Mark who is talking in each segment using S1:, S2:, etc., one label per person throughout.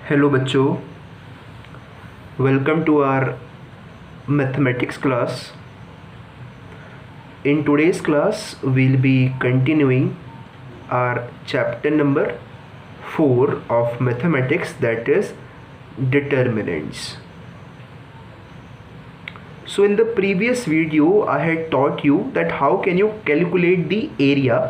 S1: Hello बच्चों, welcome to our mathematics class. In today's class, we'll be continuing our chapter number 4 of mathematics, that is determinants. So in the previous video, I had taught you that how can you calculate the area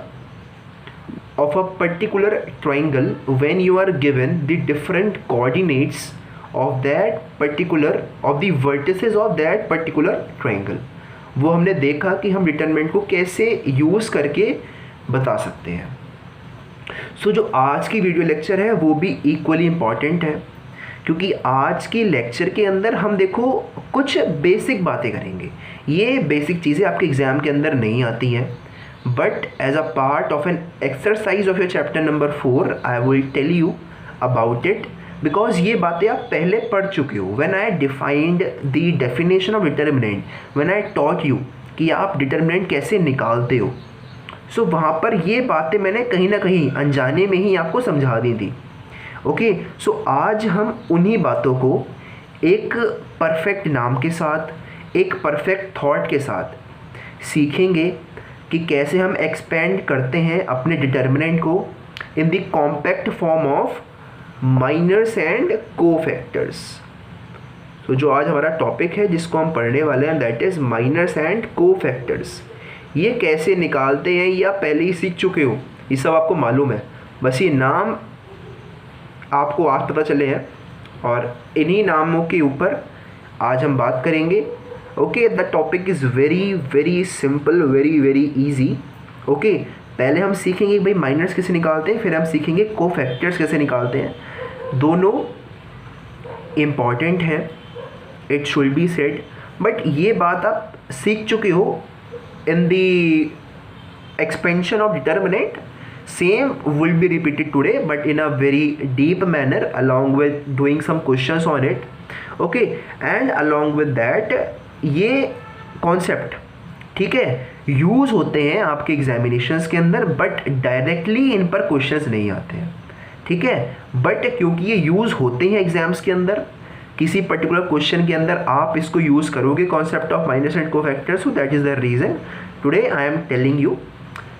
S1: of a particular triangle when you are given the different coordinates of that particular of the vertices of that particular triangle. वो हमने देखा कि हम determinant को कैसे use करके बता सकते हैं. सो जो आज की वीडियो लेक्चर है वो भी इक्वली इम्पॉर्टेंट है, क्योंकि आज की लेक्चर के अंदर हम देखो कुछ बेसिक बातें करेंगे. ये बेसिक चीज़ें आपके एग्ज़ाम के अंदर नहीं आती हैं, but as a part of an exercise of your chapter number 4 I will tell you about it, because ये बातें आप पहले पढ़ चुके हो. when I defined the definition of determinant, when I taught you कि आप डिटरमिनेंट कैसे निकालते हो, सो वहाँ पर ये बातें मैंने कहीं ना कहीं अनजाने में ही आपको समझा दी थी. ओके, सो आज हम उन्हीं बातों को एक परफेक्ट नाम के साथ, एक परफेक्ट थॉट के साथ सीखेंगे कि कैसे हम एक्सपेंड करते हैं अपने डिटरमिनेंट को in the compact form of minors and cofactors. तो जो आज हमारा टॉपिक है जिसको हम पढ़ने वाले हैं, that is minors and cofactors. ये कैसे निकालते हैं ये आप पहले ही सीख चुके हो, ये सब आपको मालूम है, बस ये नाम आपको आज पता चले हैं और इन्हीं नामों के ऊपर आज हम बात करेंगे. Okay, the topic is very very simple, very very easy. Okay, पहले हम सीखेंगे भाई माइनर्स कैसे निकालते हैं, फिर हम सीखेंगे कोफैक्टर्स कैसे निकालते हैं. दोनों इम्पॉर्टेंट हैं, it should be said, but ये बात आप सीख चुके हो in the expansion of determinant. Same will be repeated today but in a very deep manner along with doing some questions on it. Okay, and along with that ये concept, ठीक है, use होते हैं आपके एग्जामिनेशंस के अंदर, but directly in पर questions नहीं आते हैं. ठीक है, बट क्योंकि ये यूज़ होते हैं एग्जाम्स के अंदर, किसी पर्टिकुलर क्वेश्चन के अंदर आप इसको यूज़ करोगे concept of minus and cofactors. So that is the reason today I am telling you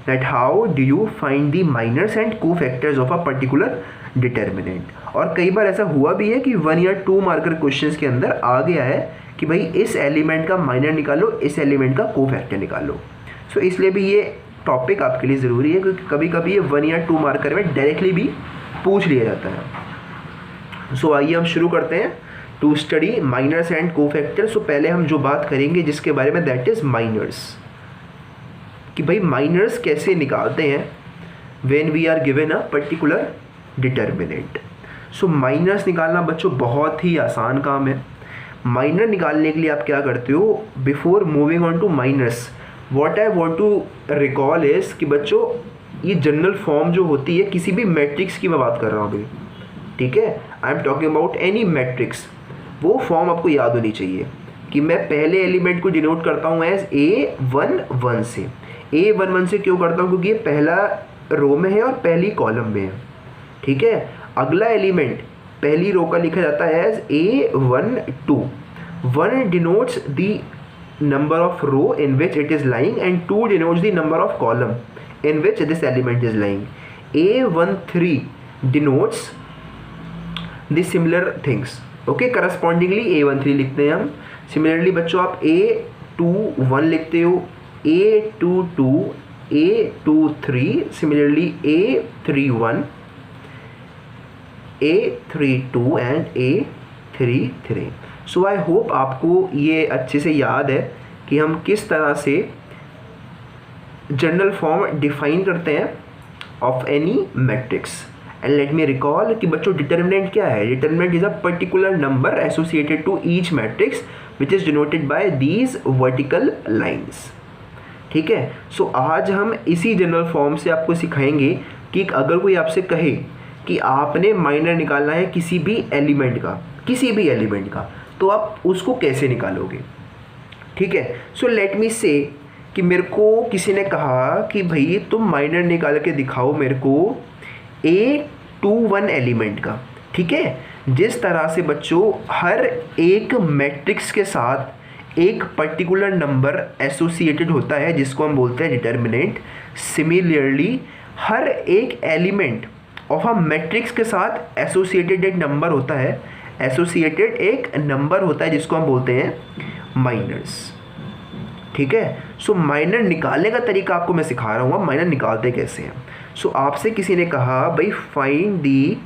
S1: that how do you find the minors and cofactors of a particular determinant. और कई बार ऐसा हुआ भी है कि 1 या 2 मार्कर क्वेश्चंस के अंदर आ गया है कि भाई इस एलिमेंट का माइनर निकालो, इस एलिमेंट का कोफैक्टर निकालो. सो इसलिए भी ये टॉपिक आपके लिए ज़रूरी है, क्योंकि कभी कभी ये 1 या 2 मार्कर में डायरेक्टली भी पूछ लिया जाता है. सो आइए हम शुरू करते हैं to study minors and cofactor. So पहले हम जो बात करेंगे जिसके बारे में, दैट इज़ माइनर्स, कि भाई माइनर्स कैसे निकालते हैं when we are given a particular determinant. So minors निकालना बच्चों बहुत ही आसान काम है. माइनर निकालने के लिए आप क्या करते हो, before moving on to minors what I want to recall is कि बच्चों ये जनरल फॉर्म जो होती है किसी भी मैट्रिक्स की मैं बात कर रहा हूँ अभी, ठीक है, आई am talking about any matrix. वो फॉर्म आपको याद होनी चाहिए कि मैं पहले एलिमेंट को डिनोट करता हूँ एज A11 से. A11 से क्यों करता हूँ, क्योंकि ये पहला रो में है और पहली कॉलम में है. ठीक है, अगला एलिमेंट पहली रो का लिखा जाता है as A12. 1 denotes the number of row in which it is lying and 2 denotes the number of column in which this element is lying. A13 denotes the similar things. Okay, correspondingly A13 लिखते हैं हम. Similarly बच्चों आप A21 लिखते हो, A22, A23, similarly A31, A32 and A33. So I hope आपको ये अच्छे से याद है कि हम किस तरह से जनरल फॉर्म डिफाइन करते हैं of any matrix. And let me recall कि बच्चों डिटरमिनेंट क्या है. Determinant is a particular number associated to each matrix which is denoted by these vertical lines. ठीक है, सो आज हम इसी जनरल फॉर्म से आपको सिखाएंगे कि अगर कोई आपसे कहे कि आपने माइनर निकालना है किसी भी एलिमेंट का, तो आप उसको कैसे निकालोगे. ठीक है, सो लेट मी से कि मेरे को किसी ने कहा कि भाई तुम माइनर निकाल के दिखाओ मेरे को A21 एलिमेंट का. ठीक है, जिस तरह से बच्चों हर एक मैट्रिक्स के साथ एक पर्टिकुलर नंबर एसोसिएटेड होता है जिसको हम बोलते हैं डिटर्मिनेंट, सिमिलरली हर एक एलिमेंट ऑफ अ मैट्रिक्स के साथ एसोसिएटेड एक नंबर होता है, एसोसिएटेड एक नंबर होता है जिसको हम बोलते हैं माइनर्स। ठीक है, सो माइनर निकालने का तरीका आपको मैं सिखा रहा हूँ, माइनर निकालते कैसे हैं। सो आपसे किसी ने कहा भाई find the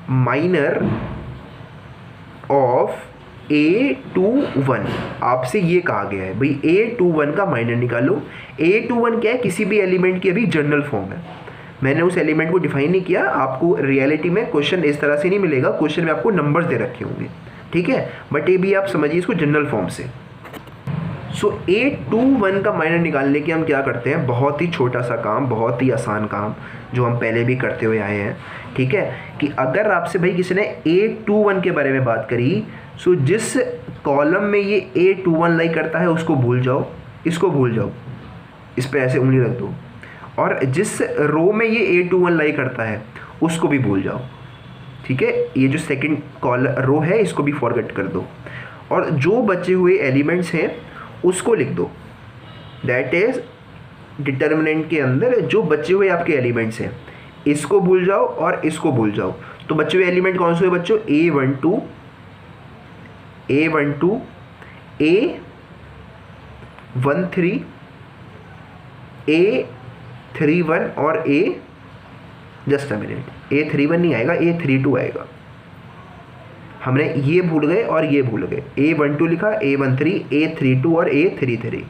S1: minor of A21, आपसे ये कहा गया है भाई A21 का माइनर निकालो। A21 क्या है, किसी भी एलिमेंट की अभी जनरल फॉर्म है, मैंने उस एलिमेंट को डिफाइन नहीं किया, आपको रियलिटी में क्वेश्चन इस तरह से नहीं मिलेगा, क्वेश्चन में आपको नंबर्स दे रखे होंगे, ठीक है, बट ये भी आप समझिए इसको जनरल फॉर्म से। सो A21 का माइनर निकालने के हम क्या करते हैं, बहुत ही छोटा सा काम, बहुत ही आसान काम जो हम पहले भी करते हुए आए हैं, ठीक है, कि अगर आपसे भाई किसी ने A21 के बारे में बात करी, सो जिस कॉलम में ये A21 लाई करता है उसको भूल जाओ, इसको भूल जाओ, इस पर ऐसे उंगली रख दो, और जिस रो में ये A21 लाई करता है उसको भी भूल जाओ, ठीक है, ये जो सेकंड रो है इसको भी फॉरगेट कर दो, और जो बचे हुए एलिमेंट्स हैं उसको लिख दो, दैट इज डिटर्मिनेंट के अंदर जो बचे हुए आपके एलिमेंट्स हैं इसको भूल जाओ और इसको भूल जाओ। तो बचे हुए एलिमेंट कौन से हुए बच्चों, A12, A13, A31 और जस्ट अ मिनट, A31 नहीं आएगा, A32 आएगा, हमने ये भूल गए और ये भूल गए, A12 लिखा, A13, A32 और A33।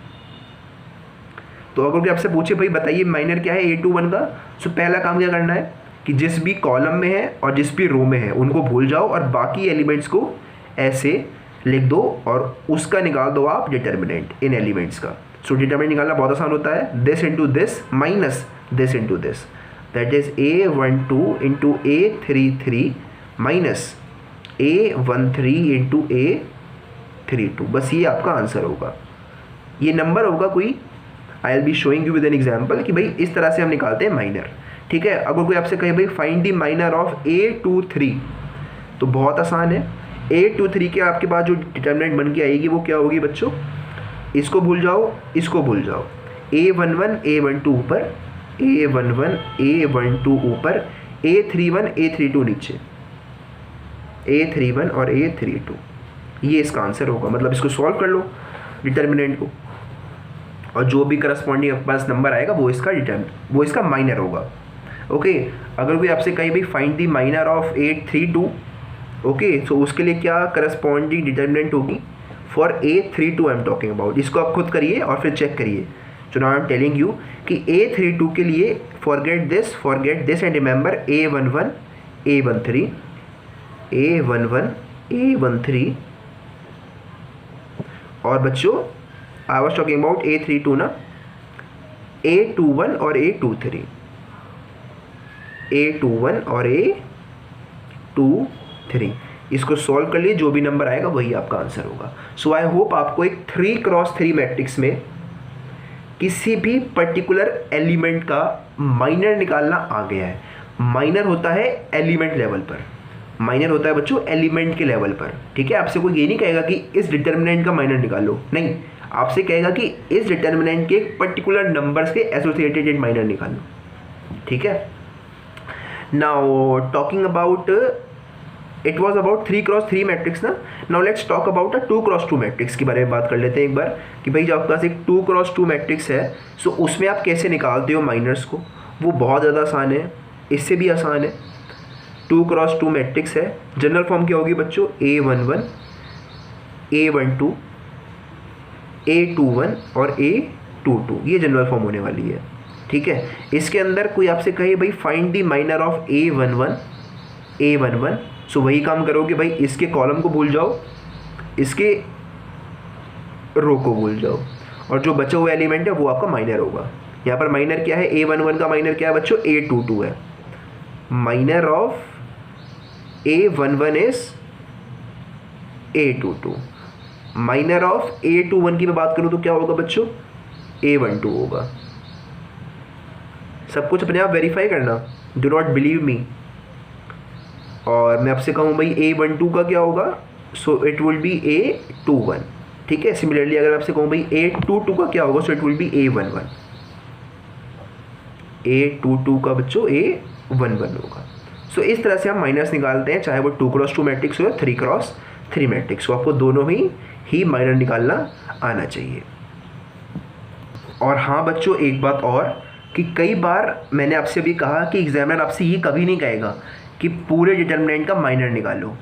S1: तो अगर कोई आपसे पूछे भाई बताइए माइनर क्या है A21 का, तो पहला काम क्या करना है कि जिस भी कॉलम में है और जिस भी रो में है उनको भूल जाओ और बाकी एलिमेंट्स को ऐसे लिख दो और उसका निकाल दो आप डिटर्मिनेंट इन एलिमेंट्स का। सो डिटर्मिनेंट निकालना बहुत आसान होता है, this into this minus this into this, that is A12 into A33 minus A13 into A32, बस ये आपका आंसर होगा। ये नंबर होगा कोई, आई will be showing you with an example कि भाई इस तरह से हम निकालते हैं माइनर, ठीक है। अगर कोई आपसे कहे भाई find the minor of A23, तो बहुत आसान है, A23 के आपके पास जो डिटर्मिनेंट बन के आएगी वो क्या होगी बच्चों, इसको भूल जाओ, इसको भूल जाओ, A11 A12 ऊपर, A11 A12 ऊपर, A31 A32 नीचे, A31 और A32, ये इसका आंसर होगा। मतलब इसको सॉल्व कर लो डिटर्मिनेंट को, और जो भी करस्पॉन्डिंग आपके पास नंबर आएगा वो इसका माइनर होगा। ओके, अगर कोई आपसे कहीं भी find the minor of 832, okay, so उसके लिए क्या करस्पॉन्डिंग डिटर्मिनेंट होगी for A32 I am talking about, इसको आप खुद करिए और फिर चेक करिए। So now I am telling you कि A32 के लिए forget this and remember A11 A13 A11 A13, और बच्चों I was talking about A32 ना, A21 और A23, A21 और A23, इसको सॉल्व कर लिए, जो भी नंबर आएगा वही आपका आंसर होगा। सो आई होप आपको एक 3x3 मैट्रिक्स में किसी भी पर्टिकुलर एलिमेंट का माइनर निकालना आ गया है। माइनर होता है एलिमेंट लेवल पर, माइनर होता है बच्चों एलिमेंट के लेवल पर, ठीक है। आपसे कोई ये नहीं कहेगा कि इस डिटर्मिनेंट का माइनर निकालो, नहीं, आपसे कहेगा कि इस डिटर्मिनेंट के पर्टिकुलर नंबर्स के एसोसिएटेड एक माइनर निकालो, ठीक है। Now talking about, it was about 3x3 matrix ना, now let's talk about a 2x2 matrix के बारे में बात कर लेते हैं एक बार, कि भाई जब आपके पास एक 2x2 मैट्रिक्स है, सो उसमें आप कैसे निकालते हो माइनर्स को, वो बहुत ज़्यादा आसान है, इससे भी आसान है। 2x2 मैट्रिक्स है, जनरल फॉर्म क्या होगी बच्चों, A11 A12 A21 और A22, ये जनरल फॉर्म होने वाली है, ठीक है। इसके अंदर कोई आपसे कहे भाई find the minor of A11 सो वही काम करोगे भाई, इसके कॉलम को भूल जाओ, इसके रो को भूल जाओ, और जो बचा हुआ एलिमेंट है वो आपका माइनर होगा। यहाँ पर माइनर क्या है, A11 का माइनर क्या है बच्चों, A22 है, minor of A11 is A22, minor of A21 की मैं बात करूँ तो क्या होगा बच्चों, A12 होगा। सब कुछ अपने आप वेरीफाई करना, डू नॉट बिलीव मी, और मैं आपसे कहूँ भाई A12 का क्या होगा, so it will be A21, ठीक है। सिमिलरली अगर आपसे कहूँ भाई A22 का क्या होगा, so it will be A11, A22 का बच्चों A11 होगा। सो इस तरह से हम माइनस निकालते हैं, चाहे वो 2x2 मैट्रिक्स हो या 3x3 मैट्रिक्स हो, आपको दोनों ही माइनर निकालना आना चाहिए। और हाँ बच्चों, एक बात और कि कई बार मैंने आपसे भी कहा कि एग्जामिनर आपसे ये कभी नहीं कहेगा कि पूरे डिटर्मिनेंट का माइनर निकालो,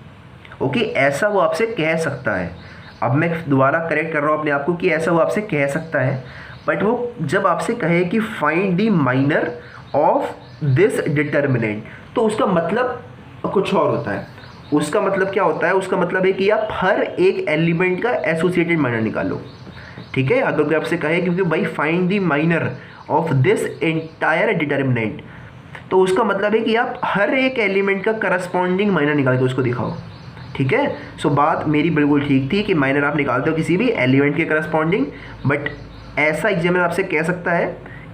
S1: ओके। ऐसा वो आपसे कह सकता है, अब मैं दोबारा करेक्ट कर रहा हूँ अपने आप को कि ऐसा वो आपसे कह सकता है, बट वो जब आपसे कहे कि find the minor of this determinant, तो उसका मतलब कुछ और होता है। उसका मतलब क्या होता है, उसका मतलब है कि आप हर एक एलिमेंट का एसोसिएटेड माइनर निकालो, ठीक है। अगर कोई आपसे कहे क्योंकि भाई find the minor of this entire determinant, तो उसका मतलब है कि आप हर एक एलिमेंट का करस्पॉन्डिंग माइनर निकाल के उसको दिखाओ, ठीक है। सो बात मेरी बिल्कुल ठीक थी कि माइनर आप निकालते हो किसी भी एलिमेंट के करस्पॉन्डिंग, बट ऐसा एग्जामिनर आपसे कह सकता है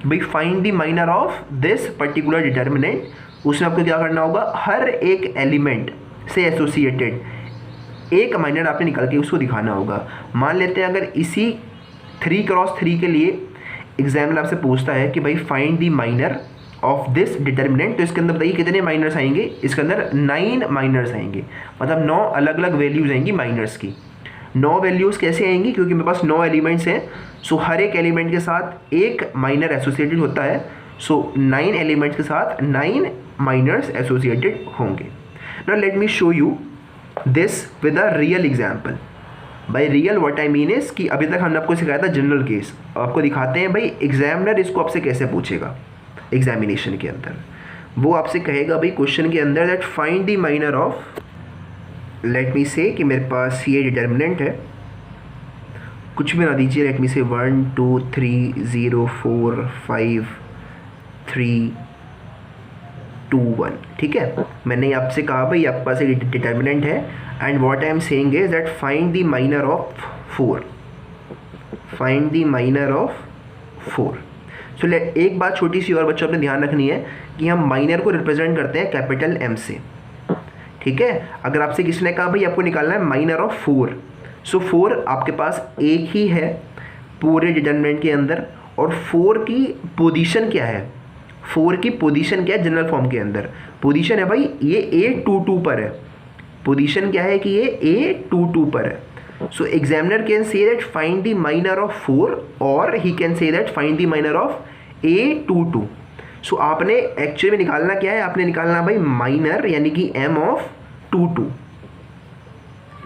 S1: कि भाई find the minor of this particular determinant, उसमें आपको क्या करना होगा, हर एक एलिमेंट से एसोसिएटेड एक माइनर आपने निकाल के उसको दिखाना होगा। मान लेते हैं अगर इसी 3x3 के लिए एग्जामिनर आपसे पूछता है कि भाई find the minor of this determinant, तो इसके अंदर बताइए कितने माइनर्स आएंगे, इसके अंदर 9 माइनर्स आएंगे, मतलब 9 अलग अलग वैल्यूज़ आएंगी माइनर्स की। 9 वैल्यूज़ कैसे आएंगी, क्योंकि मेरे पास 9 एलिमेंट्स हैं, सो हर एक एलिमेंट के साथ एक माइनर एसोसिएटेड होता है, सो 9 एलिमेंट्स के साथ 9 माइनर्स एसोसिएटेड होंगे। Now let me show you this with a real example. By real what I mean is कि अभी तक हमने आपको सिखाया था जनरल केस, आपको दिखाते हैं भाई एग्जामिनर इसको आपसे कैसे पूछेगा एग्जामिनेशन के अंदर। वो आपसे कहेगा भाई क्वेश्चन के अंदर that find the minor of, let me से कि मेरे पास ये डिटर्मिनेंट है, कुछ भी ना दीजिए, लेट मी से 1 2 3 0 4 5 3 2 1, ठीक है। मैंने आपसे कहा भाई आपके पास एक डिटर्मिनेंट है and what I am saying is that find the minor of 4, find the minor of 4। सो एक बात छोटी सी और बच्चों अपने ध्यान रखनी है कि हम माइनर को रिप्रेजेंट करते हैं कैपिटल M से, ठीक है। अगर आपसे किसी ने कहा भाई आपको निकालना है माइनर ऑफ 4, सो 4 आपके पास एक ही है पूरे डिटर्मिनेंट के अंदर, और 4 की पोजीशन क्या है, 4 की पोजीशन क्या है जनरल फॉर्म के अंदर, पोजीशन है भाई ये A22 पर है, पोजीशन क्या है कि ये A22 पर है। So examiner can say that find the minor of 4 or he can say that find the minor of A22. So आपने एक्चुअली में निकालना क्या है, आपने निकालना भाई माइनर यानी कि M of 22,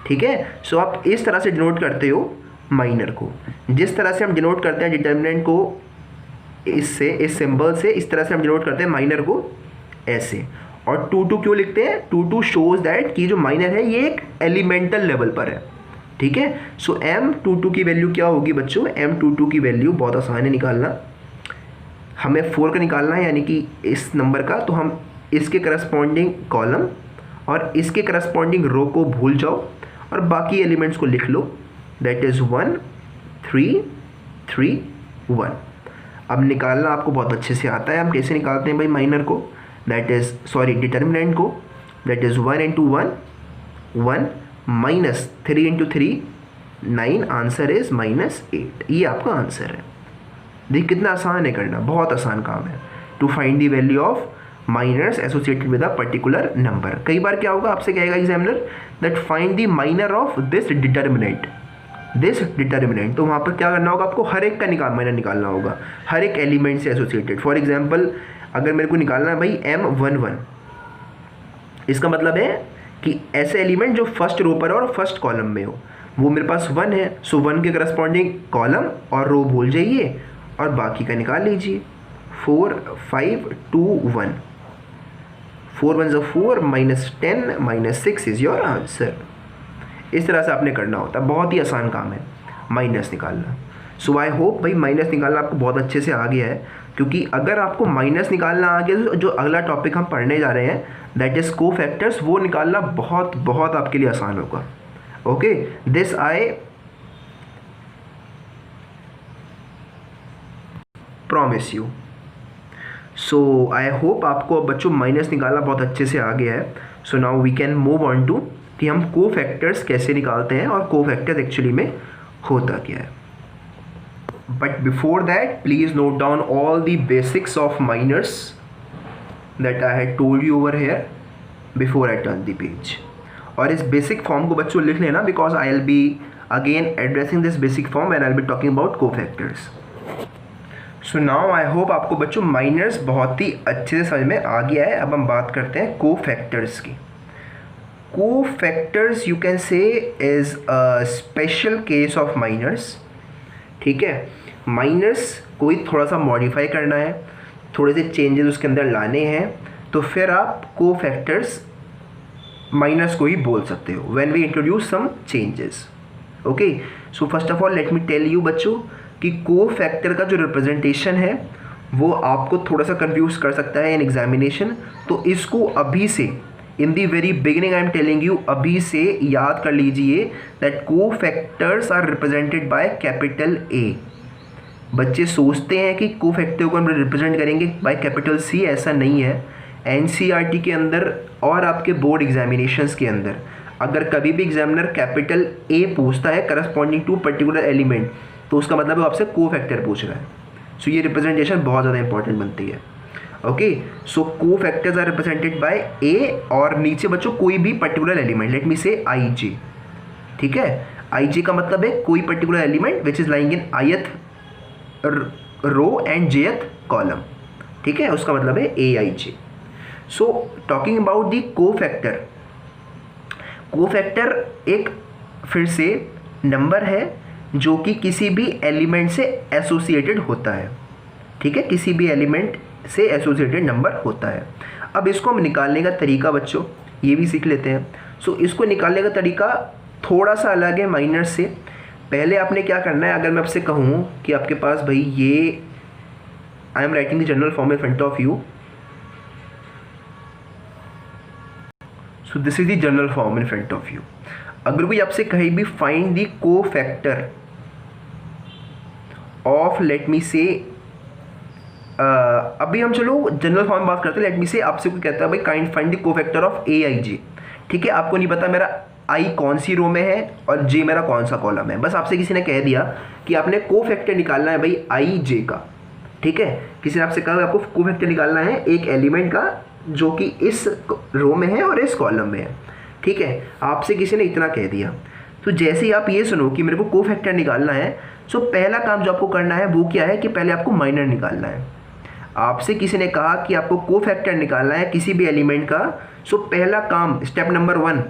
S1: ठीक है। सो आप इस तरह से डिनोट करते हो माइनर को, जिस तरह से हम डिनोट करते हैं डिटर्मिनेंट को इससे, इस सिंबल से, इस तरह से हम डिनोट करते हैं माइनर को ऐसे। और 22 क्यों लिखते हैं, 22 शोज दैट कि जो माइनर है ये एक एलिमेंटल लेवल पर है, ठीक है। सो M22 की वैल्यू क्या होगी बच्चों, M22 की वैल्यू बहुत आसान है निकालना, हमें 4 का निकालना है यानी कि इस नंबर का, तो हम इसके करस्पॉन्डिंग कॉलम और इसके करस्पॉन्डिंग रो को भूल जाओ और बाकी एलिमेंट्स को लिख लो, दैट इज़ 1 3 3 1। अब निकालना आपको बहुत अच्छे से आता है, हम कैसे निकालते हैं भाई माइनर को, दैट इज़ सॉरी डिटर्मिनेंट को, that is 1 into 1 1 minus 3 into 3 9, answer is -8, ये आपका आंसर है। देखिए कितना आसान है करना, बहुत आसान काम है to find the value of minors associated with a particular number. कई बार क्या होगा, आपसे कहेगा examiner that find the minor of this determinant, तो वहाँ पर क्या करना होगा, आपको हर एक का माइनर निकालना होगा, हर एक एलिमेंट से एसोसिएटेड। फॉर एग्जाम्पल अगर मेरे को निकालना है भाई M11, इसका मतलब है कि ऐसे एलिमेंट जो फर्स्ट रो पर और फर्स्ट कॉलम में हो, वो मेरे पास 1 है, सो 1 के करस्पॉन्डिंग कॉलम और रो भूल जाइए और बाकी का निकाल लीजिए, 4 5 2 1, 4 1 ज़ा 4 -10 -6 इज़ योर आंसर। इस तरह से आपने करना होता है, बहुत ही आसान काम है माइनस निकालना। सो आई होप भाई माइनस निकालना आपको बहुत अच्छे से आ गया है, क्योंकि अगर आपको माइनस निकालना आ गया तो जो अगला टॉपिक हम पढ़ने जा रहे हैं दैट इज कोफैक्टर्स, वो निकालना बहुत बहुत आपके लिए आसान होगा। Okay, this I promise you. So I hope आपको बच्चों माइनस निकालना बहुत अच्छे से आ गया है। So now we can move on to कि हम कोफैक्टर्स कैसे निकालते हैं और कोफैक्टर्स एक्चुअली में होता क्या है. But before that please note down all the basics of minors that I had told you over here before I turn the page. और इस बेसिक फॉर्म को बच्चों लिख लेना, because I will be again addressing this basic form when I will be talking about cofactors. So now I hope आपको बच्चों miners बहुत ही अच्छे से समझ में आ गया है. अब हम बात करते हैं कोफैक्टर्स की. Cofactors you can say is a special case of minors. ठीक है, माइनर्स कोई थोड़ा सा मॉडिफाई करना है, थोड़े से चेंजेस उसके अंदर लाने हैं, तो फिर आप कोफैक्टर्स माइनर्स को ही बोल सकते हो when we introduce some changes. Okay, so first of all let me tell you बच्चों कि कोफैक्टर का जो रिप्रेजेंटेशन है वो आपको थोड़ा सा कंफ्यूज कर सकता है इन एग्जामिनेशन. तो इसको अभी से in the very beginning I am telling you, अभी से याद कर लीजिए that cofactors are represented by capital A. बच्चे सोचते हैं कि कोफैक्टर को हम रिप्रेजेंट करेंगे बाय कैपिटल सी. ऐसा नहीं है. एनसीईआरटी के अंदर और आपके बोर्ड एग्जामिनेशंस के अंदर अगर कभी भी एग्जामिनर कैपिटल ए पूछता है करस्पॉन्डिंग टू पर्टिकुलर एलिमेंट, तो उसका मतलब वो आपसे कोफैक्टर पूछ रहा है. सो ये रिप्रेजेंटेशन बहुत ज़्यादा इंपॉर्टेंट बनती है. Okay, so cofactors are represented by A और नीचे बच्चों कोई भी पर्टिकुलर एलिमेंट, लेट मी से आई जे. ठीक है, आई जे का मतलब है कोई particular element which is lying in ith row and jth column. ठीक है, उसका मतलब है A I J. So talking about the cofactor, cofactor एक फिर से नंबर है जो कि किसी भी एलिमेंट से एसोसिएटेड होता है. ठीक है, किसी भी एलिमेंट से एसोसिएटेड नंबर होता है. अब इसको हम निकालने का तरीका बच्चों ये भी सीख लेते हैं. सो इसको निकालने का तरीका थोड़ा सा अलग है माइनर से. पहले आपने क्या करना है, अगर मैं आपसे कहूँ कि आपके पास भाई ये I am writing the general form in front of you. So this is the general form in front of you. अगर कोई आपसे कहीं भी find the cofactor of let me से, अभी हम चलो जनरल फॉर्म में बात करते हैं. लेट मी से आपसे कोई कहता है भाई kind find the cofactor of A I J. ठीक है, आपको नहीं पता मेरा आई कौन सी रो में है और जे मेरा कौन सा कॉलम है. बस आपसे किसी ने कह दिया कि आपने कोफैक्टर निकालना है भाई आई जे का. ठीक है, किसी ने आपसे कहा आपको कोफैक्टर निकालना है एक एलिमेंट का जो कि इस रो में है और इस कॉलम में है. ठीक है, आपसे किसी ने इतना कह दिया. तो जैसे ही आप ये सुनो कि मेरे को कोफैक्टर निकालना है, सो पहला काम जो आपको करना है वो क्या है कि पहले आपको माइनर निकालना है. आपसे किसी ने कहा कि आपको कोफैक्टर निकालना है किसी भी एलिमेंट का, सो पहला काम स्टेप नंबर 1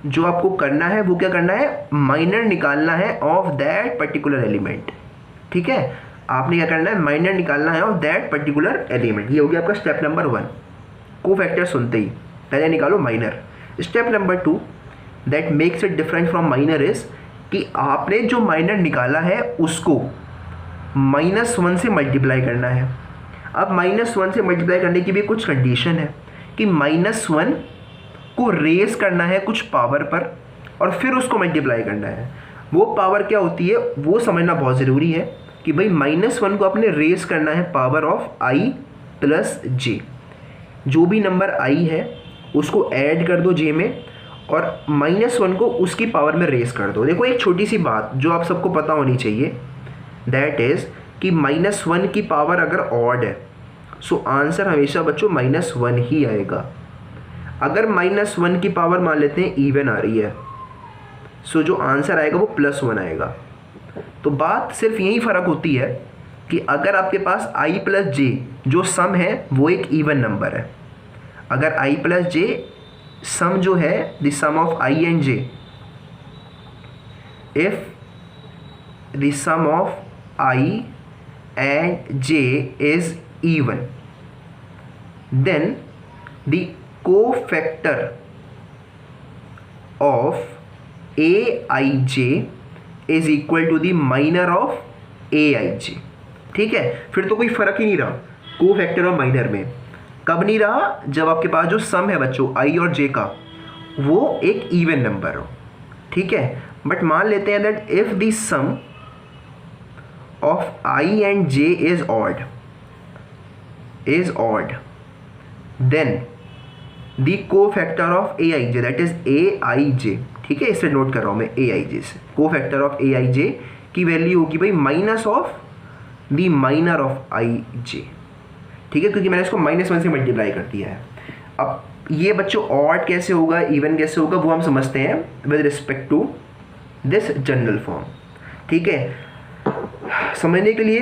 S1: जो आपको करना है वो क्या करना है, माइनर निकालना है ऑफ दैट पर्टिकुलर एलिमेंट. ठीक है, आपने क्या करना है, माइनर निकालना है ऑफ दैट पर्टिकुलर एलिमेंट. ये हो गया आपका स्टेप नंबर 1. कोफैक्टर सुनते ही पहले निकालो minor. Step number 2 that makes it different from minor is कि आपने जो माइनर निकाला है उसको -1 से मल्टीप्लाई करना है. अब -1 से मल्टीप्लाई करने की भी कुछ कंडीशन है कि -1 को रेस करना है कुछ पावर पर और फिर उसको मल्टीप्लाई करना है. वो पावर क्या होती है वो समझना बहुत ज़रूरी है कि भाई -1 को आपने रेस करना है पावर ऑफ i प्लस जे. जो भी नंबर i है उसको ऐड कर दो j में और -1 को उसकी पावर में रेस कर दो. देखो एक छोटी सी बात जो आप सबको पता होनी चाहिए, दैट इज़ कि -1 की पावर अगर ऑड है सो आंसर हमेशा बच्चों -1 ही आएगा. अगर -1 की पावर मान लेते हैं इवन आ रही है, सो जो आंसर आएगा वो +1 आएगा. तो बात सिर्फ यही फ़र्क होती है कि अगर आपके पास i प्लस जे जो सम है वो एक इवन नंबर है. अगर i प्लस जे सम जो है the sum of i and j, if the sum of i and j is even, then the cofactor of aij is equal to the minor of aij. ठीक है, फिर तो कोई फर्क ही नहीं रहा कोफैक्टर और माइनर में. कब नहीं रहा, जब आपके पास जो सम है बच्चों i और j का वो एक इवन नंबर हो. ठीक है, बट मान लेते हैं that if the sum of i and j is odd, then the cofactor of A I J, that is A I J, ठीक है, इससे नोट कर रहा हूँ मैं ए आई जे से। को फैक्टर ऑफ ए आई जे की वैल्यू होगी भाई minus of the minor of I J, ठीक है, क्योंकि मैंने इसको -1 से मल्टीप्लाई कर दिया है। अब ये बच्चों ऑड कैसे होगा, इवन कैसे होगा, वो हम समझते हैं with respect to this general form, ठीक है। समझने के लिए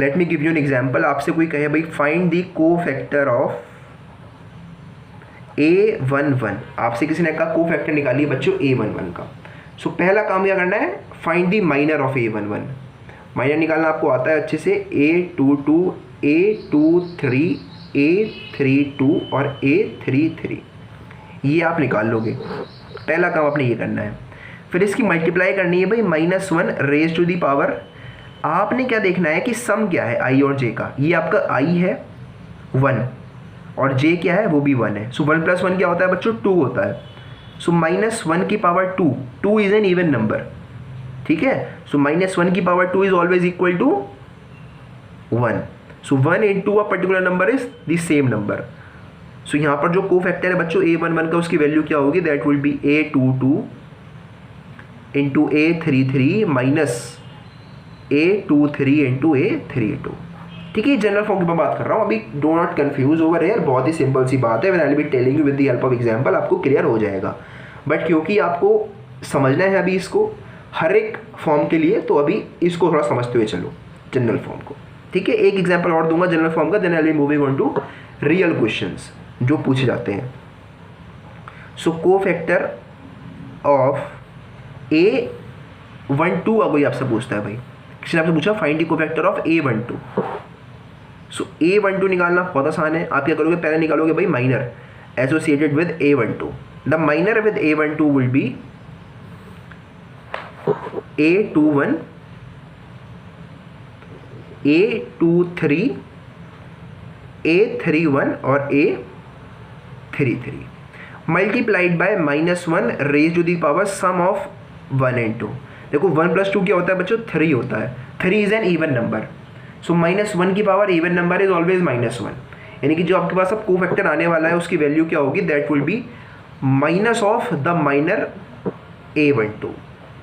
S1: let me give you an example. आपसे कोई कहे भाई find the cofactor of A11, आपसे किसी ने कहा कोफैक्टर निकालिए बच्चों A11 का। सो पहला काम क्या करना है, find the minor of A11। Minor निकालना आपको आता है अच्छे से, A22, A23, A32 और A33, ये आप निकाल लोगे। पहला काम आपने ये करना है। फिर इसकी मल्टीप्लाई करनी है भाई -1 रेज टू दी पावर। आपने क्या देखना है कि सम क्या है आई और जे का। ये आपका आई है 1 और जे क्या है वो भी 1 है। सो 1 + 1 क्या होता है बच्चों, 2 होता है। सो -1 की power 2 is an even number, ठीक है। सो -1 की power 2 is always equal to 1। So 1 into a particular number is the same number. So यहाँ पर जो कोफैक्टर है बच्चों A11 का, उसकी वैल्यू क्या होगी, that will be A22 into A33 minus A23 into A32, ठीक है। जनरल फॉर्म की मैं बात कर रहा हूँ अभी, do not confuse over here, बहुत ही सिंपल सी बात है। When I will be telling you with the help of example आपको क्लियर हो जाएगा, बट क्योंकि आपको समझना है अभी इसको हर एक फॉर्म के लिए, तो अभी इसको थोड़ा समझते हुए चलो जनरल फॉर्म को, ठीक है। एक एग्जांपल और दूंगा जनरल फॉर्म का, then I will be moving on to real questions जो पूछे जाते हैं। सो कोफैक्टर ऑफ A12 कोई आपसे पूछता है भाई, किसी ने आपसे पूछा find the cofactor of A12। So A12 निकालना बहुत आसान है। आप क्या करोगे, पहले निकालोगे भाई minor associated with A12। The minor with A12 will be A21, A23, A31 और A33 multiplied by -1 raise to the power sum of 1 and 2। देखो 1 + 2 क्या होता है बच्चों, 3 होता है। 3 इज एन इवन नंबर। सो -1 की power even number is always -1, यानी कि जो आपके पास अब कोफैक्टर आने वाला है उसकी वैल्यू क्या होगी, that will be minus of the minor A12,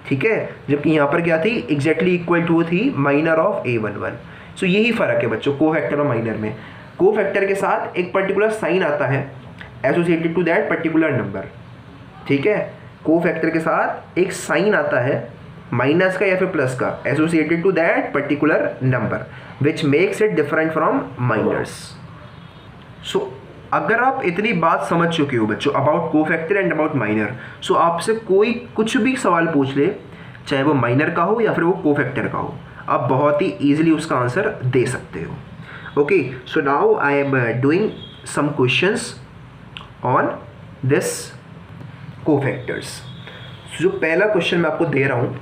S1: ठीक है। जबकि यहाँ पर क्या थी, एग्जैक्टली इक्वल टू थी माइनर ऑफ A11। सो यही फ़र्क है बच्चों कोफैक्टर और माइनर में। कोफैक्टर के साथ एक पर्टिकुलर साइन आता है associated to that particular number, ठीक है। कोफैक्टर के साथ एक साइन आता है माइनस का या फिर प्लस का associated to that particular number, which makes it different from minors. So अगर आप इतनी बात समझ चुके हो बच्चों about cofactor and about minor, so आपसे कोई कुछ भी सवाल पूछ ले, चाहे वो माइनर का हो या फिर वो कोफैक्टर का हो, आप बहुत ही ईजिली उसका आंसर दे सकते हो। Okay, so now I am doing some questions on this cofactors. जो पहला क्वेश्चन मैं आपको दे रहा हूँ,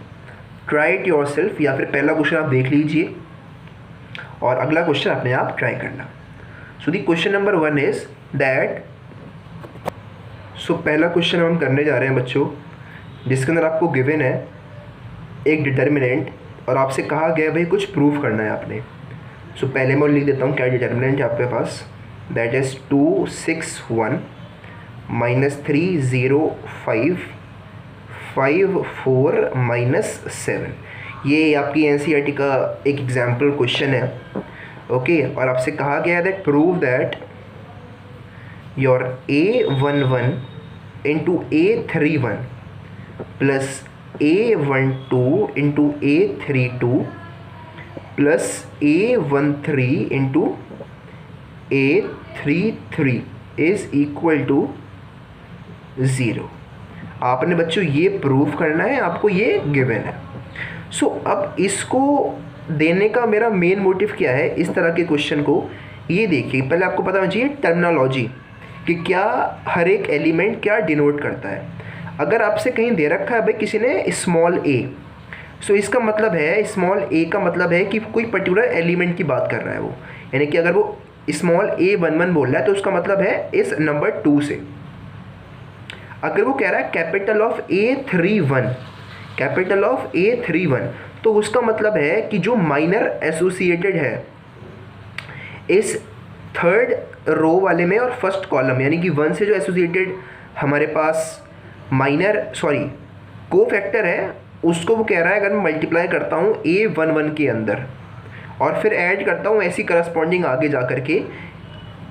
S1: ट्राई इट योरसेल्फ, या फिर पहला क्वेश्चन आप देख लीजिए और अगला क्वेश्चन अपने आप ट्राई करना। So the question number 1 is that, so पहला क्वेश्चन हम करने जा रहे हैं बच्चों, जिसके अंदर आपको गिवन है एक डिटर्मिनेंट और आपसे कहा गया भाई कुछ प्रूफ करना है आपने। सो पहले मैं लिख देता हूँ क्या डिटर्मिनेंट है आपके पास, दैट इज़ 2, 6, 1 -3, 0, 5, 5, 4 -7। ये आपकी NCERT का एक एग्जाम्पल क्वेश्चन है, ओके। और आपसे कहा गया है that prove that your A11 into A31 plus A12 into A32 plus A13 into A33 is equal to 0। आपने बच्चों ये प्रूफ करना है, आपको ये गिवन है। सो अब इसको देने का मेरा मेन मोटिव क्या है इस तरह के क्वेश्चन को, ये देखिए। पहले आपको पता होना चाहिए टर्मिनोलॉजी कि क्या हर एक एलिमेंट क्या डिनोट करता है। अगर आपसे कहीं दे रखा है भाई किसी ने स्मॉल a, सो इसका मतलब है स्मॉल a का मतलब है कि कोई पर्टिकुलर एलिमेंट की बात कर रहा है वो, यानी कि अगर वो स्मॉल A11 बोल रहा है तो उसका मतलब है इस नंबर 2 से। अगर वो कह रहा है capital of A31, capital of A31, तो उसका मतलब है कि जो माइनर एसोसिएटेड है इस थर्ड रो वाले में और फर्स्ट कॉलम यानी कि 1 से जो एसोसिएटेड हमारे पास कोफैक्टर है, उसको वो कह रहा है अगर मैं मल्टीप्लाई करता हूँ A11 के अंदर और फिर ऐड करता हूँ ऐसी करस्पॉन्डिंग आगे जा कर के,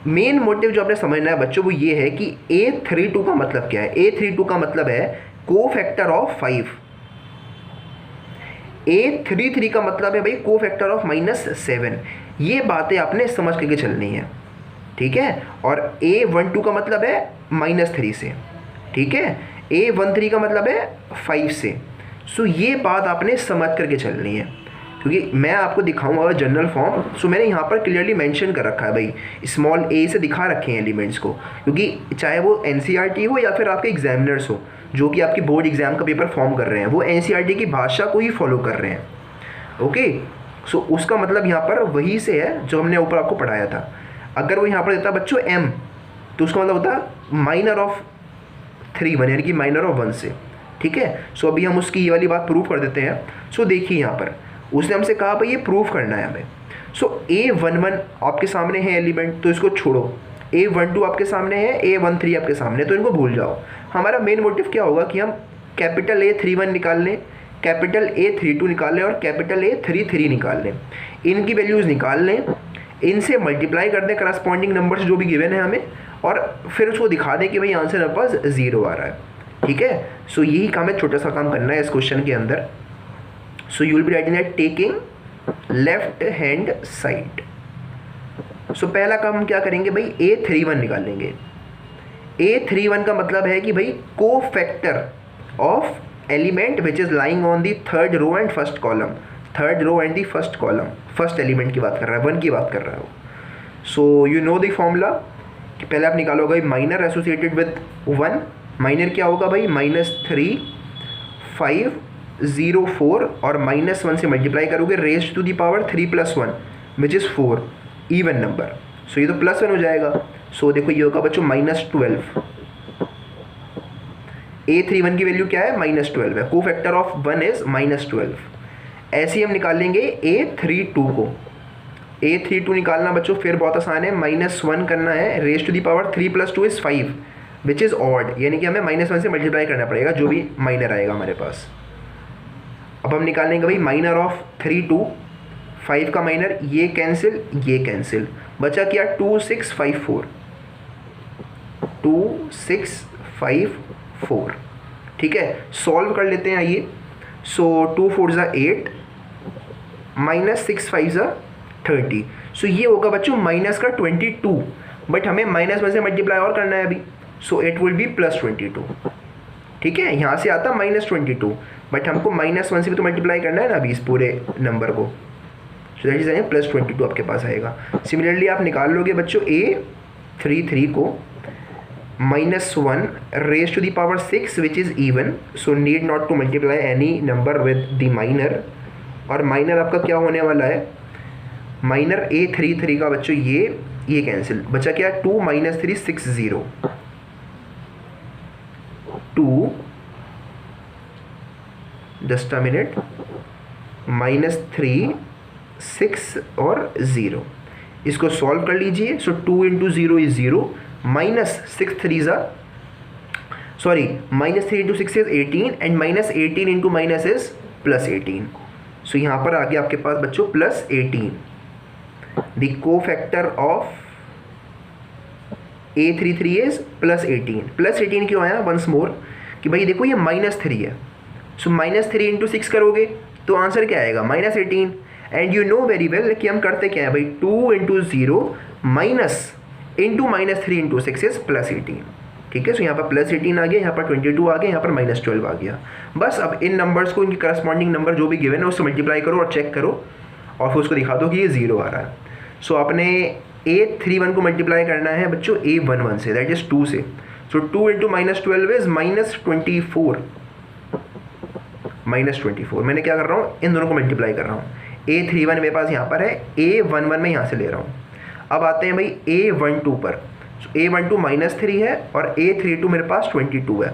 S1: मेन मोटिव जो आपने समझना है बच्चों वो ये है कि A32 का मतलब क्या है। A32 का मतलब है कोफैक्टर ऑफ 5। A33 का मतलब है भाई कोफैक्टर ऑफ -7। ये बातें आपने समझ करके चलनी है, ठीक है। और A12 का मतलब है -3 से, ठीक है। A13 का मतलब है 5 से। सो ये बात आपने समझ करके चलनी है, क्योंकि मैं आपको दिखाऊंगा जनरल फॉर्म। सो मैंने यहाँ पर क्लियरली मेंशन कर रखा है भाई, स्मॉल a से दिखा रखे हैं एलिमेंट्स को, क्योंकि चाहे वो NCERT हो या फिर आपके एग्जामिनर्स हो जो कि आपकी बोर्ड एग्जाम का पेपर फॉर्म कर रहे हैं, वो NCERT की भाषा को ही फॉलो कर रहे हैं। ओके, सो उसका मतलब यहाँ पर वही से है जो हमने ऊपर आपको पढ़ाया था। अगर वो यहाँ पर देता बच्चों m, तो उसका मतलब होता माइनर ऑफ 3 1 यानी कि माइनर ऑफ 1 से, ठीक है। सो अभी हम उसकी ये वाली बात प्रूफ कर देते हैं। सो देखिए यहाँ पर उसने हमसे कहा भाई ये प्रूफ करना है हमें। सो A11 आपके सामने है एलिमेंट, तो इसको छोड़ो। A12 आपके सामने है, A13 आपके सामने, तो इनको भूल जाओ। हमारा मेन मोटिव क्या होगा कि हम कैपिटल A31 निकाल लें, कैपिटल A32 निकाल लें और कैपिटल A33 निकाल लें। इनकी वैल्यूज़ निकाल लें, इनसे मल्टीप्लाई कर दें करस्पॉन्डिंग नंबर जो भी गिवन है हमें, और फिर उसको दिखा दें कि भाई आंसर मेरे पास 0 आ रहा है, ठीक है। सो यही काम है, छोटा सा काम करना है इस क्वेश्चन के अंदर। So you will be writing that taking left hand side. So पहला काम हम क्या करेंगे भाई, A31 निकालेंगे। A31 का मतलब है कि भाई cofactor of element which is lying on the third row and first column. Third row and the first column, first element की बात कर रहा है, 1 की बात कर रहा है वो। So you know the formula कि पहले आप निकालोगे माइनर एसोसिएटेड विद 1। माइनर क्या होगा भाई, -3 5 0 4 और -1 से मल्टीप्लाई करोगे raise to the power 3 + 1 which is 4, even number. So ये तो +1 हो जाएगा। सो देखो ये होगा बच्चों -12। A31 की वैल्यू क्या है, -12 है। Cofactor of 1 is -12। ऐसे ही हम निकालेंगे A32 को। A32 निकालना बच्चों फिर बहुत आसान है, -1 करना है, raise to the power 3 + 2 is 5 which is odd, यानी कि हमें -1 से मल्टीप्लाई करना पड़ेगा जो भी माइनर आएगा हमारे पास। अब हम निकालेंगे भाई माइनर ऑफ 3 2, 5 का माइनर, ये कैंसिल ये कैंसिल, बचा क्या 2 6 5 4, 2 6 5 4, ठीक है। सॉल्व कर लेते हैं आइए। सो 2 4 ज़ा 8 -6 5 ज़ा 30। सो ये होगा बच्चों माइनस का 22, बट हमें -1 से मल्टीप्लाई और करना है अभी। सो इट विल बी +22, ठीक है। यहाँ से आता -22, बट हमको -1 से भी तो मल्टीप्लाई करना है ना अभी इस पूरे नंबर को। सो दैट इज +22 आपके पास आएगा। सिमिलरली आप निकाल लोगे बच्चों A33 को, -1 raise to the power 6 which is even, so need not to multiply any number with the minor. और माइनर आपका क्या होने वाला है, माइनर A33 का बच्चों ये कैंसिल, बचा क्या 2 - 3 6 0, 2 जस्ट अ मिनट, -3 6 और 0, इसको सॉल्व कर लीजिए। सो 2 × 0 इज 0, -6 3 ज़ा sorry -3 × 6 is 18 and -18 × minus is +18। सो यहाँ पर आ गया आपके पास बच्चों +18। The cofactor of A33 is +18। +18 क्यों आया, वंस मोर कि भाई देखो ये -3 है। सो -3 × 6 करोगे तो आंसर क्या आएगा, -18। And you know very well कि हम करते क्या है भाई, 2 × 0 माइनस इंटू -3 × 6 इज +18, ठीक है। सो यहाँ पर +18 आ गया, यहाँ पर 22 आ गया, यहाँ पर -12 आ गया। बस अब इन नंबर्स को, इनकी करस्पॉन्डिंग नंबर जो भी गिवन है उससे मल्टीप्लाई करो और चेक करो और फिर उसको दिखा दो कि ये 0 आ रहा है। सो आपने A31 को मल्टीप्लाई करना है बच्चों A11 से, दैट इज़ 2 से। सो 2 × -12 इज -24, -24। मैंने क्या कर रहा हूँ, इन दोनों को मल्टीप्लाई कर रहा हूँ। A31 मेरे पास यहाँ पर है, A11 में यहाँ से ले रहा हूँ। अब आते हैं भाई A12 पर। सो A12 -3 है और A32 मेरे पास 22 है।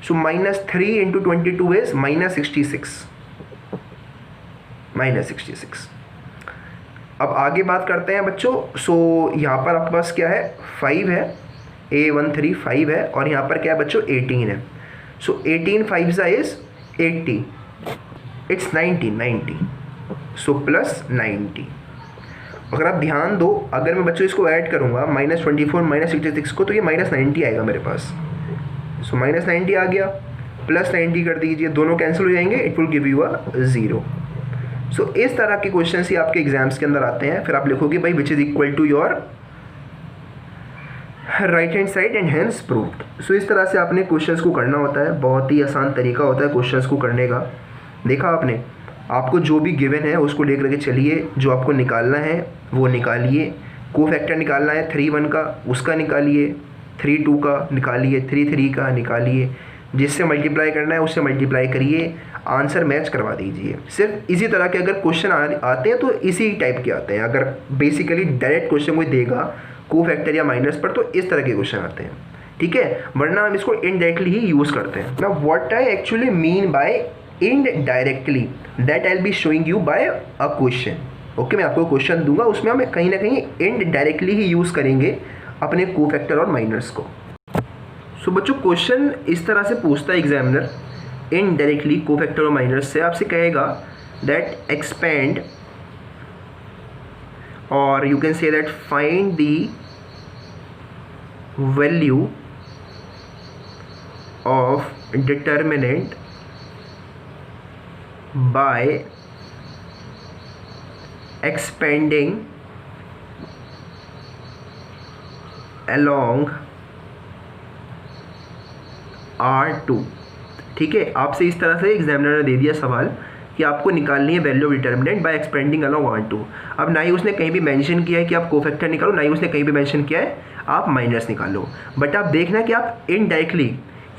S1: सो -3 × 22 इज -66, -66। अब आगे बात करते हैं बच्चों। सो यहाँ पर आपके पास क्या है, 5 है, A13 5 है, और यहाँ पर क्या है बच्चों 18 है। सो 18 5 इज 80, इट्स 90। So plus 90। अगर आप ध्यान दो, अगर मैं बच्चों इसको ऐड करूँगा -24 -66 को, तो ये -90 आएगा मेरे पास। सो -90 आ गया, प्लस 90 कर दीजिए, दोनों कैंसिल हो जाएंगे, इट विल गिव यू अ 0। सो इस तरह के क्वेश्चन ही आपके एग्जाम्स के अंदर आते हैं। फिर आप लिखोगे भाई which is equal to your right hand side and hence proved. So इस तरह से आपने क्वेश्चंस को करना होता है। बहुत ही आसान तरीका होता है क्वेश्चंस को करने का। देखा आपने, आपको जो भी गिवन है उसको लेकर के चलिए, जो आपको निकालना है वो निकालिए। कोफैक्टर निकालना है 3 1 का, उसका निकालिए, 3 2 का निकालिए, 3 3 का निकालिए, जिससे मल्टीप्लाई करना है उससे मल्टीप्लाई करिए, आंसर मैच करवा दीजिए। सिर्फ इसी तरह के अगर क्वेश्चन आते हैं तो इसी टाइप के आते हैं। अगर बेसिकली डायरेक्ट क्वेश्चन कोई देगा कोफैक्टर या माइनस पर, तो इस तरह के क्वेश्चन आते हैं, ठीक है। वरना हम इसको इनडायरेक्टली ही यूज़ करते हैं। Now what I actually mean by indirectly, that I will be showing you by a question. Okay, मैं आपको क्वेश्चन दूंगा, उसमें हम कहीं ना कहीं इनडायरेक्टली ही यूज़ करेंगे अपने कोफैक्टर और माइनस को। सो बच्चों, क्वेश्चन इस तरह से पूछता है एग्जामिनर इनडायरेक्टली कोफैक्टर और माइनस से। आपसे कहेगा दैट एक्सपेंड, और you can say that find the value of determinant by expanding along R2। ठीक है, आपसे इस तरह से एग्जामिनर ने दे दिया सवाल कि आपको निकालनी है value of determinant by expanding along R2। अब ना ही उसने कहीं भी मेंशन किया है कि आप कोफैक्टर निकालो, ना ही उसने कहीं भी मेंशन किया है आप माइनस निकालो। बट आप देखना कि आप इनडायरेक्टली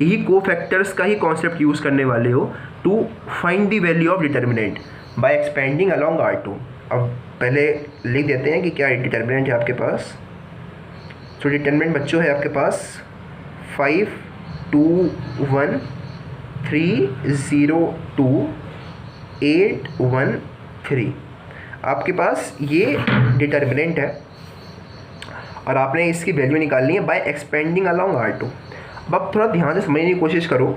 S1: यही कोफैक्टर्स का ही कॉन्सेप्ट यूज़ करने वाले हो to find the value of determinant by expanding along R2। अब पहले लिख देते हैं कि क्या डिटर्मिनेंट है आपके पास। तो डिटर्मिनेंट बच्चों है आपके पास 5 2 1 3 0 2 8 1 3। आपके पास ये डिटर्मिनेंट है और आपने इसकी वैल्यू निकालनी है बाय एक्सपेंडिंग अलॉन्ग R2। अब आप थोड़ा ध्यान से समझने की कोशिश करो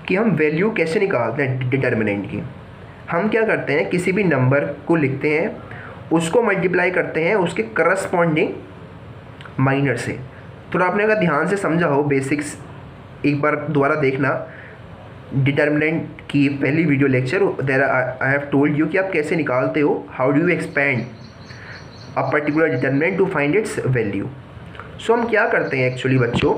S1: कि हम वैल्यू कैसे निकालते हैं डिटर्मिनेंट की। हम क्या करते हैं, किसी भी नंबर को लिखते हैं, उसको मल्टीप्लाई करते हैं उसके करस्पॉन्डिंग माइनर से। थोड़ा आपने अगर ध्यान से समझा हो बेसिक्स, एक बार दोबारा देखना डिटर्मिनेंट की पहली video lecture, there I have told you कि आप कैसे निकालते हो, how do you expand a particular determinant to find its value. So हम क्या करते हैं एक्चुअली बच्चों,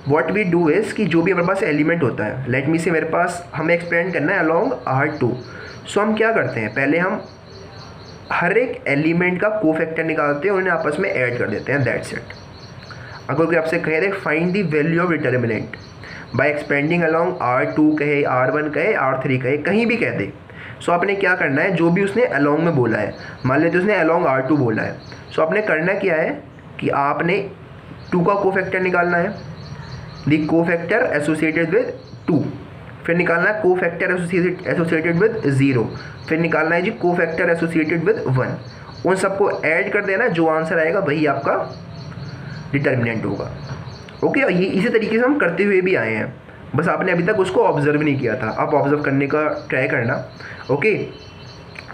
S1: व्हाट वी डू इज़ कि जो भी हमारे पास एलिमेंट होता है, लेट मी से मेरे पास हमें एक्सपेंड करना है अलॉन्ग R2। सो हम क्या करते हैं, पहले हम हर एक एलिमेंट का कोफैक्टर निकालते हैं और उन्हें आपस में ऐड कर देते हैं, दैट्स इट। अगर कोई आपसे कहे find the value of determinant by expanding along R2 कहे, R1 कहे, R3 कहे, कहीं भी कह दे, सो आपने क्या करना है, जो भी उसने अलॉन्ग में बोला है, मान लेते उसने अलॉन्ग R2 बोला है, सो आपने करना क्या है कि आपने 2 का कोफैक्टर निकालना है, द कोफैक्टर एसोसिएटेड विद 2, फिर निकालना है कोफैक्टर एसोसिएटेड विद 0, फिर निकालना है जी कोफैक्टर एसोसिएटेड विद 1। उन सबको ऐड कर देना, जो आंसर आएगा वही आपका डिटर्मिनेंट होगा। ओके, ये इसी तरीके से हम करते हुए भी आए हैं, बस आपने अभी तक उसको ऑब्जर्व नहीं किया था। आप ऑब्जर्व करने का ट्राई करना। Okay,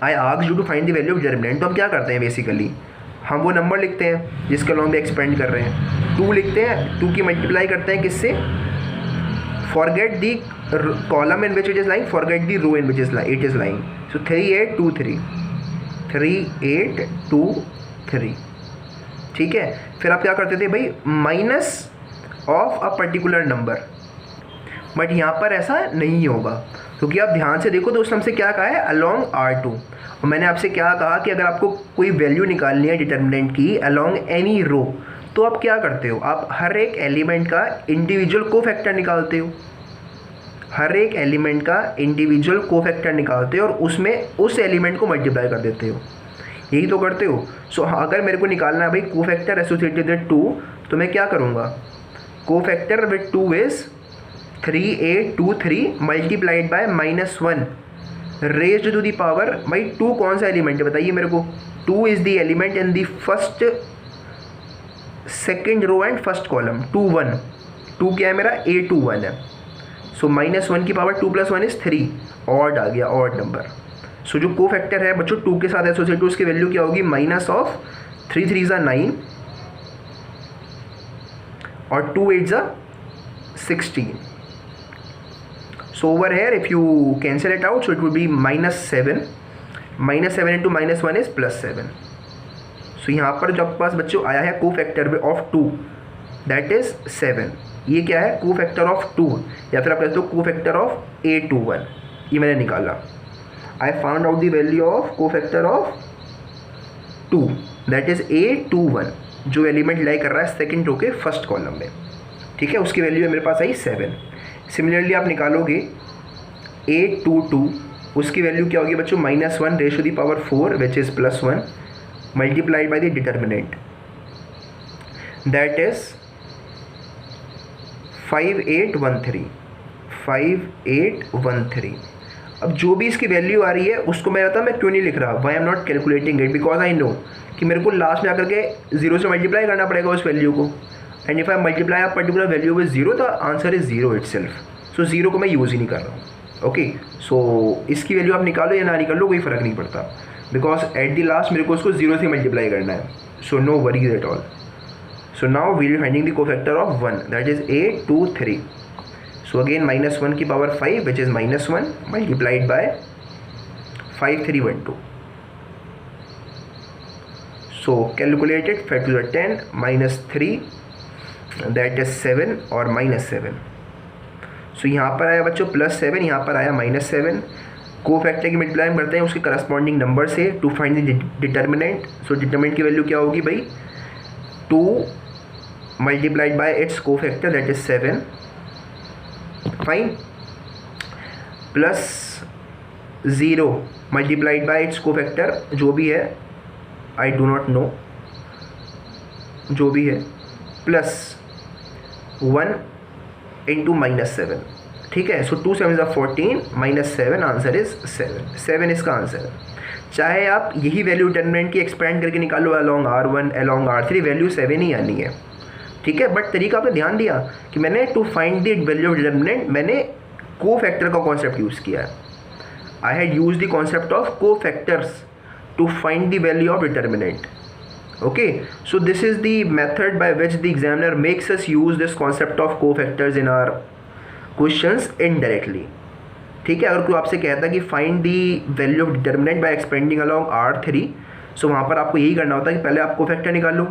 S1: I asked you to find the value of determinant. तो हम क्या करते हैं बेसिकली, हम वो नंबर लिखते हैं जिसके अलॉन्ग भी एक्सपेंड कर रहे हैं, 2 लिखते हैं, 2 की मल्टीप्लाई करते हैं किससे, forget the column in which it is lying, forget the row in which it is lying. So 3 8 2 3, 3 8 2 3। ठीक है, फिर आप क्या करते थे भाई, minus of a particular number, but यहाँ पर ऐसा नहीं होगा क्योंकि आप ध्यान से देखो तो उसने हमसे क्या कहा है, अलॉन्ग R2। और मैंने आपसे क्या कहा कि अगर आपको कोई वैल्यू निकालनी है डिटर्मिनेंट की अलॉन्ग एनी रो, तो आप क्या करते हो, आप हर एक एलिमेंट का इंडिविजुअल कोफैक्टर निकालते हो, हर एक एलिमेंट का इंडिविजुअल कोफैक्टर निकालते हो और उसमें उस एलिमेंट को मल्टीप्लाई कर देते हो, यही तो करते हो। सो अगर मेरे को निकालना है भाई कोफैक्टर एसोसिएटेड विद 2, तो मैं क्या करूँगा, cofactor with 2 is 3 8 2 3 multiplied by -1 raised to the power, भाई 2 कौन सा एलिमेंट है बताइए मेरे को? 2 is the element in the first, second row and first column. 2 1, 2 क्या है मेरा? A21 है। सो -1 की पावर 2 + 1 इज 3, ऑड आ गया, ऑड नंबर। सो जो को फैक्टर है बच्चों 2 के साथ एसोसिएट, उसकी वैल्यू क्या होगी? -3 3 9 और 2 8 16. So over here if you cancel it out, so it would be -7. -7 into -1 is +7. So यहाँ पर जो आपके पास बच्चों आया है को फैक्टर ऑफ 2, दैट इज 7। ये क्या है? को फैक्टर ऑफ 2, या फिर आप कहते हो को फैक्टर ऑफ A21, ये मैंने निकाला। I found out the value of cofactor of 2, that is A21, जो एलिमेंट लाई कर रहा है सेकेंड रो के फर्स्ट कॉलम में, ठीक है। उसकी वैल्यू मेरे पास आई 7। सिमिलरली आप निकालोगे A22, उसकी वैल्यू क्या होगी बच्चों? -1 raise to the power 4 which is +1 multiplied by the determinant, that is 5813। 5813। अब जो भी इसकी वैल्यू आ रही है उसको मैं बता मैं क्यों नहीं लिख रहा, why am not calculating it, because I know कि मेरे को लास्ट में आकर के 0 से मल्टीप्लाई करना पड़ेगा उस वैल्यू को, and if I multiply a particular value with 0 the answer is 0 itself. So 0 को मैं यूज़ ही नहीं कर रहा हूँ। ओके, सो इसकी वैल्यू आप निकालो या ना निकालो कोई फ़र्क नहीं पड़ता, बिकॉज एट द लास्ट मेरे को उसको 0 से मल्टीप्लाई करना है। So no worries at all. So now we will finding the cofactor of 1, that is A23। So again -1 की पावर 5 which is -1 multiplied by 5312। So calculated factor 10 -3 that is 7 और -7। सो यहाँ पर आया बच्चों +7, यहाँ पर आया -7। को फैक्टर की मल्टीप्लाई करते हैं उसके करस्पॉन्डिंग नंबर से to find the determinant. So determinant की वैल्यू क्या होगी भाई? 2 multiplied by its cofactor that is 7, fine, +0 multiplied by its cofactor जो भी है, आई डू नॉट नो, जो भी है, +1 इंटू -7, ठीक है। सो 2 7 14 -7, आंसर इज 7। 7 इसका आंसर है। चाहे आप यही वैल्यू डिटर्मिनेंट की एक्सपेंड करके निकालो along R1 along R3, value 7 ही आनी है, ठीक है। बट तरीका आपने ध्यान दिया कि मैंने to find the value of determinant मैंने को फैक्टर का कॉन्सेप्ट यूज़ किया है। I had use the concept of cofactors to find the value of determinant. Okay, so this is the method by which the examiner makes us use this concept of cofactors in our questions indirectly, ठीक है। अगर कोई आपसे कहता है कि find the value of determinant by expanding along R3, so वहाँ पर आपको यही करना होता है कि पहले आप कोफैक्टर निकाल लो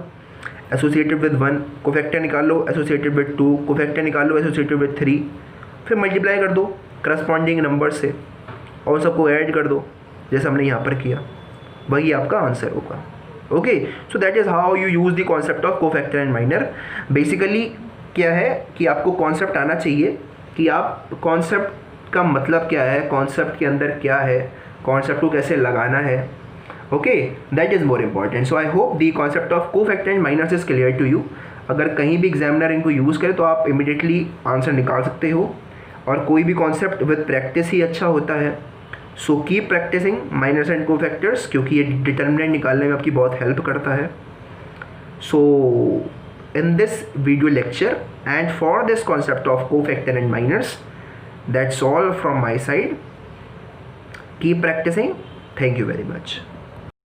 S1: एसोसिएटेड विद 1, कोफैक्टर निकाल लो एसोसिएटेड विद 2, कोफैक्टर निकाल लो एसोसिएटेड विद 3, फिर मल्टीप्लाई कर दो करस्पॉन्डिंग नंबर से और सबको ऐड कर दो जैसे हमने यहाँ पर किया, वही आपका आंसर होगा। Okay, so that is how you use the concept of cofactor and minor. Basically क्या है कि आपको कॉन्सेप्ट आना चाहिए कि आप कॉन्सेप्ट का मतलब क्या है, कॉन्सेप्ट के अंदर क्या है, कॉन्सेप्ट को कैसे लगाना है। Okay, that is more important. So I hope the concept of cofactor and minors is clear to you. अगर कहीं भी एग्जामिनर इनको यूज़ करे तो आप इमिडिएटली आंसर निकाल सकते हो, और कोई भी कॉन्सेप्ट विद प्रैक्टिस ही अच्छा होता है। So keep practicing minors and cofactors, क्योंकि ये डिटर्मिनेंट निकालने में आपकी बहुत हेल्प करता है। So in this video lecture and for this concept of cofactor and minors, that's all from my side. Keep practising. Thank you very much.